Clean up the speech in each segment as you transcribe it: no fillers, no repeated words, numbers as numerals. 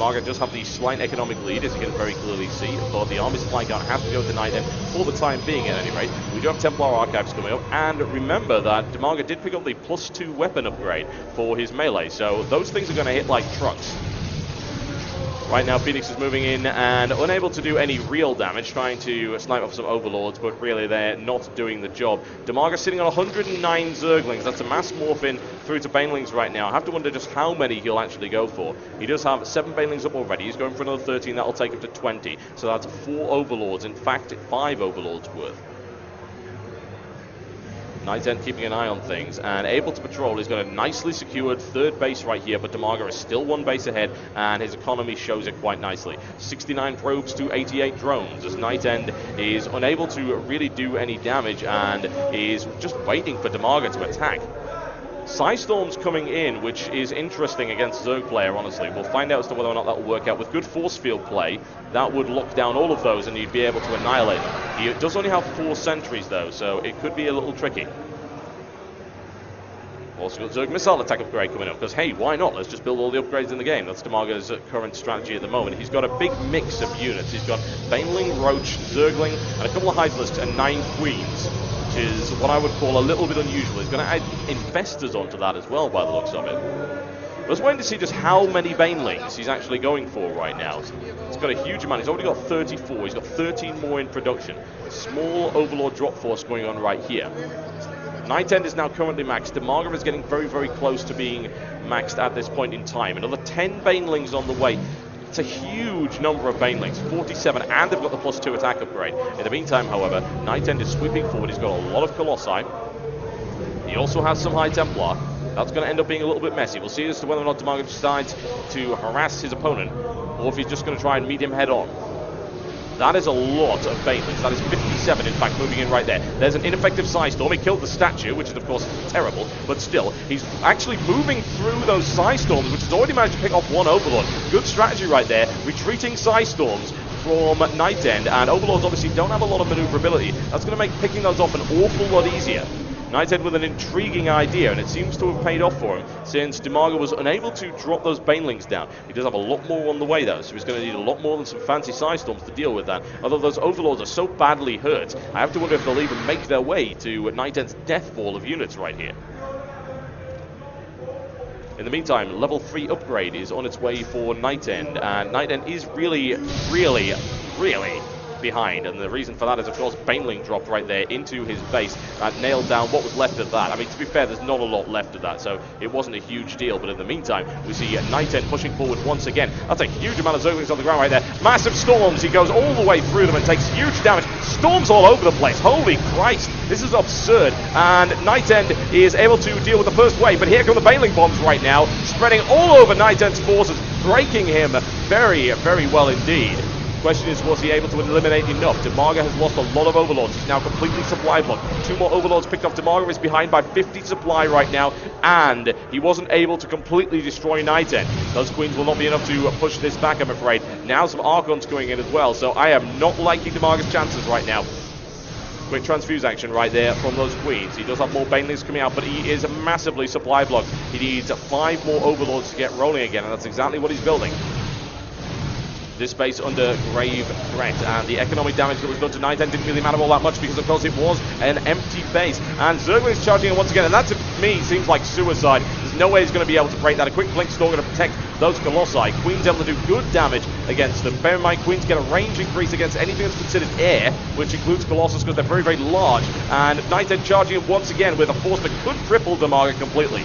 Dimaga does have the slight economic lead, as you can very clearly see, but the army supply gun has to go to NightEnD for the time being at any rate. We do have Templar Archives coming up, and remember that Dimaga did pick up the +2 weapon upgrade for his melee, so those things are going to hit like trucks. Right now, Phoenix is moving in and unable to do any real damage, trying to snipe off some Overlords, but really they're not doing the job. Dimaga sitting on 109 Zerglings. That's a mass morph in through to Banelings right now. I have to wonder just how many he'll actually go for. He does have 7 Banelings up already. He's going for another 13. That'll take him to 20. So that's 4 Overlords. In fact, 5 Overlords worth. NightEnD keeping an eye on things and able to patrol. He's got a nicely secured 3rd base right here, but Dimaga is still 1 base ahead, and his economy shows it quite nicely. 69 probes to 88 drones, as NightEnD is unable to really do any damage and is just waiting for Dimaga to attack. Psystorm's coming in, which is interesting against Zerg player, honestly. We'll find out as to whether or not that will work out. With good force field play, that would lock down all of those and you'd be able to annihilate them. He does only have 4 sentries though, so it could be a little tricky. Also got Zerg missile attack upgrade coming up, because hey, why not? Let's just build all the upgrades in the game. That's Dimaga's current strategy at the moment. He's got a big mix of units. He's got Baneling, Roach, Zergling, and a couple of Hydralisks and 9 Queens, which is what I would call a little bit unusual. He's going to add Infestors onto that as well, by the looks of it. I was waiting to see just how many Banelings he's actually going for right now. He's got a huge amount. He's already got 34. He's got 13 more in production. Small Overlord drop force going on right here. NightEnD is now currently maxed. Dimaga is getting very, very close to being maxed at this point in time. Another 10 Banelings on the way. It's a huge number of Banelings, 47, and they've got the +2 attack upgrade. In the meantime, however, NightEnD is sweeping forward. He's got a lot of Colossi. He also has some High Templar. That's going to end up being a little bit messy. We'll see as to whether or not Dimaga decides to harass his opponent, or if he's just going to try and meet him head on. That is a lot of Banelings. That is 57, in fact, moving in right there. There's an ineffective Psystorm. He killed the statue, which is, of course, terrible. But still, he's actually moving through those Psystorms, which has already managed to pick off 1 Overlord. Good strategy right there. Retreating Psystorms from NightEnD, and Overlords obviously don't have a lot of maneuverability. That's going to make picking those off an awful lot easier. NightEnD with an intriguing idea, and it seems to have paid off for him, since Dimaga was unable to drop those Banelings down. He does have a lot more on the way though, so he's going to need a lot more than some fancy Psystorms to deal with that. Although those Overlords are so badly hurt, I have to wonder if they'll even make their way to NightEnd's death ball of units right here. In the meantime, level 3 upgrade is on its way for NightEnD, and NightEnD is really behind, and the reason for that is, of course, Baneling dropped right there into his base and nailed down what was left of that. I mean, to be fair, there's not a lot left of that, so it wasn't a huge deal, but in the meantime, we see NightEnD pushing forward once again. That's a huge amount of Zerglings on the ground right there. Massive storms. He goes all the way through them and takes huge damage. Storms all over the place. Holy Christ, this is absurd. And NightEnD is able to deal with the first wave, but here come the Baneling bombs right now, spreading all over NightEnd's forces, breaking him very, very well indeed. Question is, was he able to eliminate enough? Dimaga has lost a lot of Overlords. He's now completely supply blocked. 2 more Overlords picked up. Dimaga is behind by 50 supply right now, and he wasn't able to completely destroy NightEnD. Those Queens will not be enough to push this back, I'm afraid. Now some Archons going in as well, so I am not liking Dimaga's chances right now. Quick transfuse action right there from those Queens. He does have more Banelings coming out, but he is massively supply blocked. He needs 5 more Overlords to get rolling again, and that's exactly what he's building. This base under grave threat, and the economic damage that was done to NightEnD didn't really matter all that much, because of course it was an empty base, and Zergling's charging in once again, and that to me seems like suicide. There's no way he's going to be able to break that. A quick blink storm going to protect those Colossi. Queen's able to do good damage against them. Bear in mind, Queens get a range increase against anything that's considered air, which includes Colossus, because they're very, very large, and NightEnD charging in once again with a force that could cripple Dimaga completely.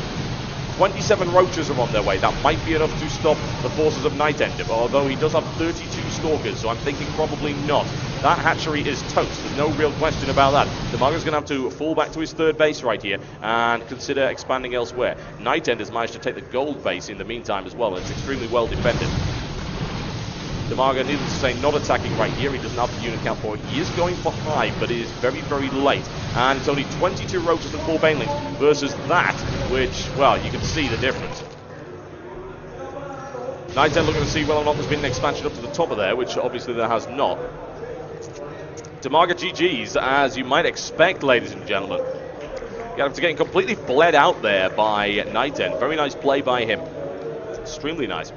27 Roaches are on their way. That might be enough to stop the forces of NightEnD, although he does have 32 Stalkers, so I'm thinking probably not. That hatchery is toast. There's no real question about that. Dimaga's going to have to fall back to his 3rd base right here and consider expanding elsewhere. NightEnD has managed to take the gold base in the meantime as well, and it's extremely well defended. Dimaga, needless to say, not attacking right here. He doesn't have the unit count for it. He is going for high, but it is very, very late. And it's only 22 Roaches and 4 Banelings versus that, which, well, you can see the difference. NightEnD looking to see whether or not there's been an expansion up to the top of there, which obviously there has not. Dimaga GG's, as you might expect, ladies and gentlemen. After getting completely bled out there by NightEnD. Very nice play by him. Extremely nice.